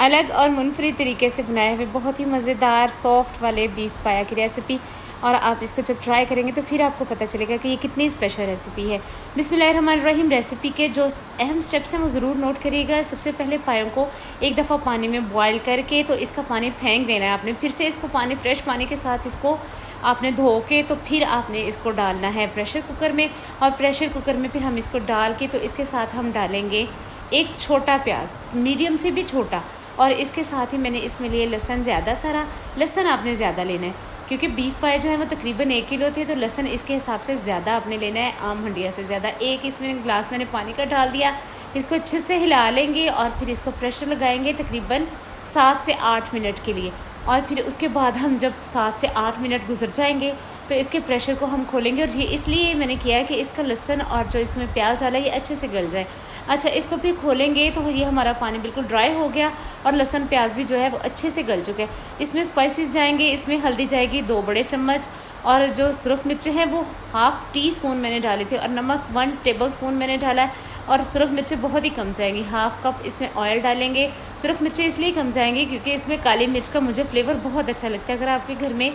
अलग और मुनफरिद तरीके से बनाए हुए बहुत ही मज़ेदार सॉफ्ट वाले बीफ पाया की रेसिपी। और आप इसको जब ट्राई करेंगे तो फिर आपको पता चलेगा कि ये कितनी स्पेशल रेसिपी है। बिस्मिल्लाहिर्रहमानिर्रहीम। रेसिपी के जो अहम स्टेप्स हैं वो ज़रूर नोट करिएगा। सबसे पहले पायों को एक दफ़ा पानी में बॉयल करके तो इसका पानी फेंक देना है आपने। फिर से इसको पानी फ्रेश पानी के साथ इसको आपने धो के तो फिर आपने इसको डालना है प्रेशर कुकर में। और प्रेशर कुकर में फिर हम इसको डाल के तो इसके साथ हम डालेंगे एक छोटा प्याज, मीडियम से भी छोटा। और इसके साथ ही मैंने इसमें लिए लहसन, ज़्यादा सारा लहसन आपने ज़्यादा लेना है क्योंकि बीफ पाए जो है वो तकरीबन 1 किलो थे, तो लहसन इसके हिसाब से ज़्यादा आपने लेना है, आम हंडिया से ज़्यादा। एक इसमें ग्लास मैंने पानी का डाल दिया। इसको अच्छे से हिला लेंगे और फिर इसको प्रेशर लगाएंगे तकरीबन 7 से 8 मिनट के लिए। और फिर उसके बाद हम जब 7 से 8 मिनट गुजर जाएंगे तो इसके प्रेशर को हम खोलेंगे। और ये इसलिए मैंने किया है कि इसका लहसन और जो इसमें प्याज डाला ये अच्छे से गल जाए। अच्छा, इसको फिर खोलेंगे तो ये हमारा पानी बिल्कुल ड्राई हो गया और लहसन प्याज भी जो है वो अच्छे से गल चुके हैं। इसमें स्पाइसेस जाएंगे, इसमें हल्दी जाएगी 2 बड़े चम्मच, और जो सुरख मिर्च हैं वो हाफ़ टी स्पून मैंने डाले थे, और नमक 1 टेबल स्पून मैंने डाला है। और सुरख मिर्चें बहुत ही कम जाएंगी, हाफ़ कप इसमें ऑयल डालेंगे। सुरख मिर्चें इसलिए कम जाएंगी क्योंकि इसमें काली मिर्च का मुझे फ्लेवर बहुत अच्छा लगता है। अगर आपके घर में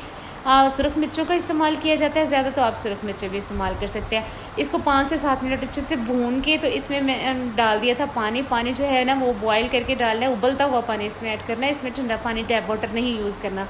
सुरख मिर्चों का इस्तेमाल किया जाता है ज़्यादा तो आप सुरख मिर्चें भी इस्तेमाल कर सकते हैं। इसको 5 से 7 मिनट अच्छे से भून के तो इसमें मैं डाल दिया था पानी। पानी जो है ना वो बॉयल करके डालना है, उबलता हुआ पानी इसमें ऐड करना है। इसमें ठंडा पानी, टैप वाटर नहीं यूज़ करना।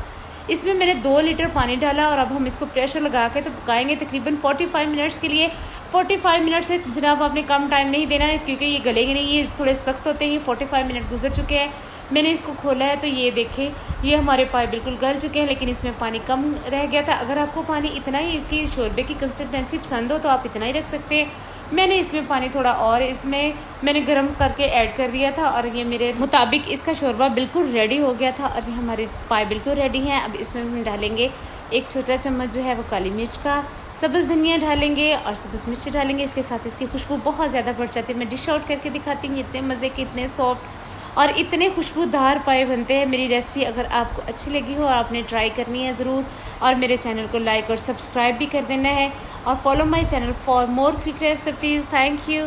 इसमें मैंने 2 लीटर पानी डाला और अब हम इसको प्रेशर लगा के तो पकाएंगे तकरीबन 45 मिनट्स के लिए। 45 मिनट से जनाब आपने कम टाइम नहीं देना है क्योंकि ये गलेंगे नहीं, ये थोड़े सख्त होते हैं। 45 मिनट गुजर चुके हैं, मैंने इसको खोला है तो ये देखें ये हमारे पाए बिल्कुल गल चुके हैं, लेकिन इसमें पानी कम रह गया था। अगर आपको पानी इतना ही इसकी शोरबे की कंसिस्टेंसी पसंद हो तो आप इतना ही रख सकते हैं। मैंने इसमें पानी थोड़ा और इसमें मैंने गर्म करके ऐड कर दिया था और ये मेरे मुताबिक इसका शोरबा बिल्कुल रेडी हो गया था और ये हमारे पाए बिल्कुल रेडी हैं। अब इसमें हम डालेंगे 1 छोटा चम्मच जो है वो काली मिर्च का, सब्ज़ धनिया डालेंगे और सब्ज़ मिर्च डालेंगे। इसके साथ इसकी खुशबू बहुत ज़्यादा बढ़ जाती है। मैं डिश आउट करके दिखाती हूँ, इतने मज़े के, इतने सॉफ्ट और इतने खुशबूदार पाए बनते हैं। मेरी रेसिपी अगर आपको अच्छी लगी हो और आपने ट्राई करनी है ज़रूर, और मेरे चैनल को लाइक और सब्सक्राइब भी कर देना है, और follow my channel for more quick recipes. Thank you.